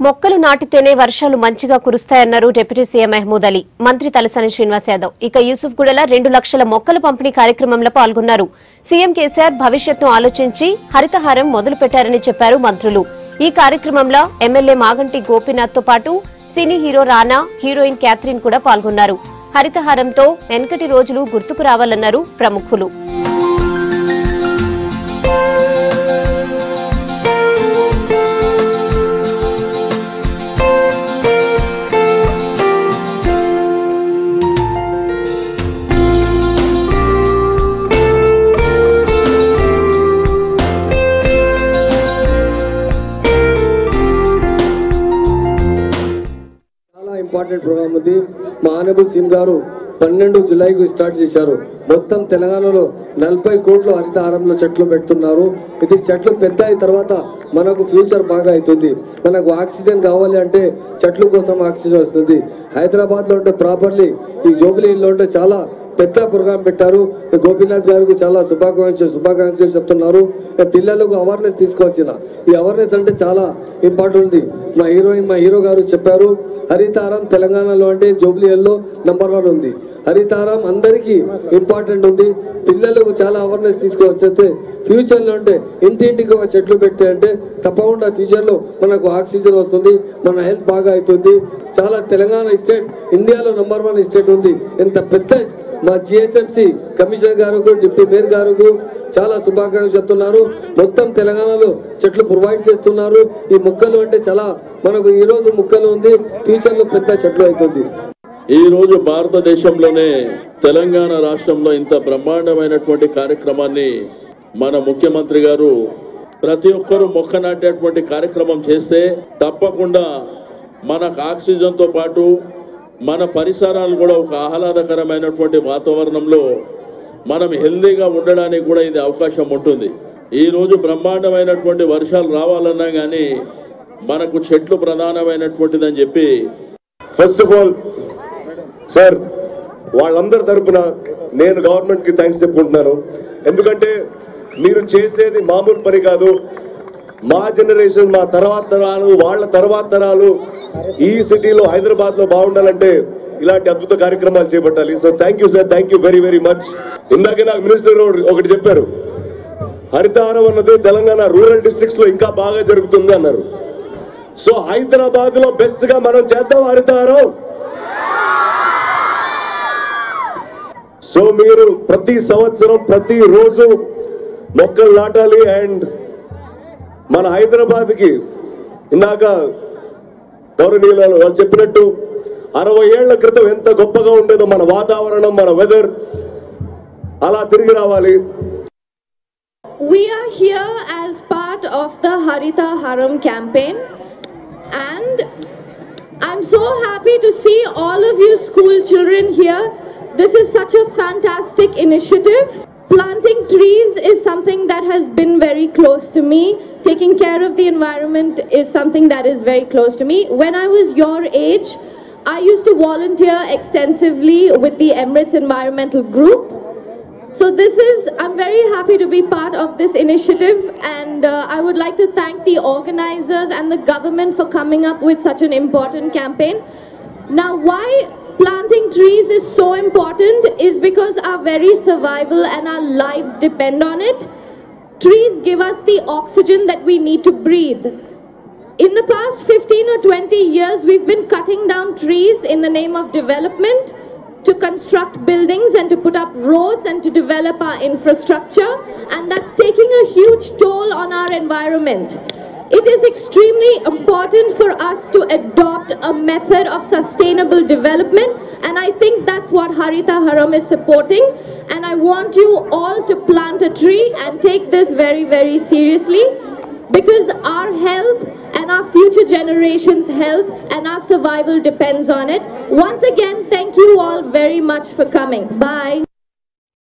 మొక్కలు నాటితేనే వర్షాలు మంచిగా కురుస్తాయన్నారు డిప్యూటీ సీఎం మహమూద్ అలీ. మంత్రి తలసాని శ్రీనివాస్ యాదవ్ ఇక యూసుఫ్గూడలో 2 లక్షల మొక్కల పంపిణీ కార్యక్రమంలో పాల్గొన్నారు. సీఎం కేసీఆర్ భవిష్యత్తును ఆలోచించి హరితహారం మొదలుపెట్టారని చెప్పారు మంత్రులు. ఈ కార్యక్రమంలో ఎమ్మెల్యే మాగంటి గోపీనాథ్ తో పాటు cine hero Rana, heroine Catherine కూడా పాల్గొన్నారు. హరితహారంతో వెనకటి రోజులు గుర్తుకు రావాలన్నారు ప్రముఖులు. ఇంపార్టెంట్ ప్రోగ్రామ్ ఉంది. మా ఆనరబుల్ సీఎం గారు 12 జూలైకి స్టార్ట్ చేశారు. మొత్తం తెలంగాణలో 40 కోట్ల హరితహారంలో చెట్లు పెడుతున్నారు. ఇది చెట్లు పెద్ద అయిన తర్వాత మనకు ఫ్యూచర్ బాగా అవుతుంది. మనకు ఆక్సిజన్ కావాలి అంటే చెట్ల కోసం ఆక్సిజన్ వస్తుంది. హైదరాబాద్ లో ఉంటే ప్రాపర్లీ ఈ జూబ్లీహిల్లో ఉంటే చాలా పెద్ద ప్రోగ్రామ్ పెట్టారు. గోపీనాథ్ గారికి చాలా శుభాకాంక్షలు చెప్తున్నారు. పిల్లలకు అవేర్నెస్ తీసుకొచ్చిన ఈ అవేర్నెస్ అంటే చాలా ఇంపార్టెంట్ ఉంది. మా హీరో గారు చెప్పారు, హరితహారం తెలంగాణలో అంటే జూబ్లీహిల్లో నంబర్ 1 ఉంది. హరితహారం అందరికీ ఇంపార్టెంట్ ఉంది. పిల్లలకు చాలా అవేర్నెస్ తీసుకొస్తే ఫ్యూచర్ లో అంటే ఇంటింటికి ఒక చెట్లు పెడితే అంటే తప్పకుండా ఫ్యూచర్ లో మనకు ఆక్సిజన్ వస్తుంది, మన హెల్త్ బాగా అవుతుంది. చాలా తెలంగాణ స్టేట్ ఇండియాలో నంబర్ 1 స్టేట్ ఉంది. ఎంత పెద్ద మా జిహెచ్ఎంసీ కమిషనర్ గారు, డిప్యూటీ మేయర్ గారు చాలా శుభాకాంక్షలు చెప్తున్నారు. మొత్తం తెలంగాణలో చెట్లు ప్రొవైడ్ చేస్తున్నారు. ఈ మొక్కలు అంటే చాలా మనకు ఈ రోజు మొక్కలు ఉంది, ఫ్యూచర్ లో పెద్ద చెట్లు అవుతుంది. ఈ రోజు భారతదేశంలోనే తెలంగాణ రాష్ట్రంలో ఇంత బ్రహ్మాండమైనటువంటి కార్యక్రమాన్ని మన ముఖ్యమంత్రి గారు ప్రతి ఒక్కరూ మొక్క నాటేటువంటి కార్యక్రమం చేస్తే తప్పకుండా మనకు ఆక్సిజన్ తో పాటు మన పరిసరాలు కూడా ఒక ఆహ్లాదకరమైనటువంటి వాతావరణంలో మనం హెల్దీగా ఉండడానికి కూడా ఇది అవకాశం ఉంటుంది. ఈ రోజు బ్రహ్మాండమైనటువంటి వర్షాలు రావాలన్నా కానీ మనకు చెట్లు ప్రధానమైనటువంటిదని చెప్పి ఫస్ట్ ఆఫ్ ఆల్ సార్ వాళ్ళందరి తరఫున నేను గవర్నమెంట్ కి థ్యాంక్స్ చెప్పుకుంటున్నాను. ఎందుకంటే మీరు చేసేది మామూలు పని కాదు. మా జనరేషన్, మా తర్వాత తరాలు, వాళ్ళ తర్వాత తరాలు ఈ సిటీలో హైదరాబాద్ లో బాగుండాలంటే ఇలాంటి అద్భుత కార్యక్రమాలు చేపట్టాలి. So thank you sir, thank you very very much. ఇందాకే నాకు మినిస్టర్ ఒకటి చెప్పారు, హరితహారం అన్నది తెలంగాణ రూరల్ డిస్ట్రిక్ట్స్ లో ఇంకా బాగా జరుగుతుంది అన్నారు. సో హైదరాబాద్ లో బెస్ట్ గా మనం చేద్దాం హరితహారం. సో మీరు ప్రతి సంవత్సరం ప్రతి రోజు మొక్కలు నాటాలి. అండ్ మన హైదరాబాద్ కి ఇందాక గౌరవనీయులు వాళ్ళు చెప్పినట్టు 60 ఏళ్ల క్రితం ఎంత గొప్పగా ఉండేదో మన వాతావరణం, మన వెదర్ అలా తిరిగి రావాలి. We are here as part of the Harithaharam campaign, and I'm so happy to see all of you school children here. This is such a fantastic initiative. Planting trees is something that has been very close to me. Taking care of the environment is something that is very close to me. When I was your age, I used to volunteer extensively with the Emirates Environmental Group. So I'm very happy to be part of this initiative, and I would like to thank the organizers and the government for coming up with such an important campaign. Now, why planting trees is so important is because our very survival and our lives depend on it. Trees give us the oxygen that we need to breathe. In the past 15 or 20 years, we've been cutting down trees in the name of development, to construct buildings and to put up roads and to develop our infrastructure, and that's taking a huge toll on our environment. It is extremely important for us to adopt a method of sustainable development, and I think that's what Harithaharam is supporting. And I want you all to plant a tree and take this very, very seriously, because our health and our future generations' health and our survival depends on it. Once again, thank you all very much for coming. Bye.